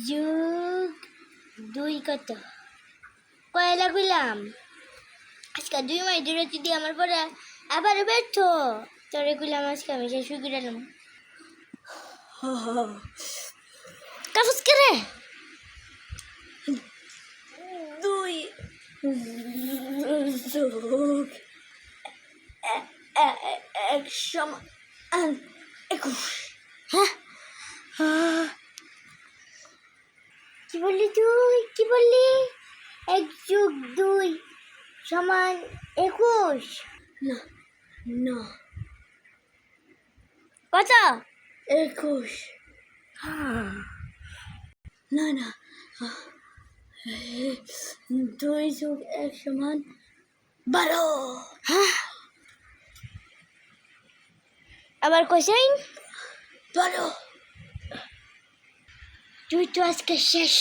যোগ 2 কত? কয়লা কইলাম আজকে 2 মাস ধরে যদি আমার পরে আবার ব্যর্থ তোরে কইলাম আজকে আমি শেষ হয়ে গেলাম। কাফস করে 2 যোগ 1 সমান 21। হ্যাঁ কি বললি তুই? কি বললি? 1 যোগ 2 সমান 21? না না কত? 21। না না 2 যোগ 1 সমান 12। হ্যাঁ আবার কোশ্চেন 12। তুই তো আজকে শেষ।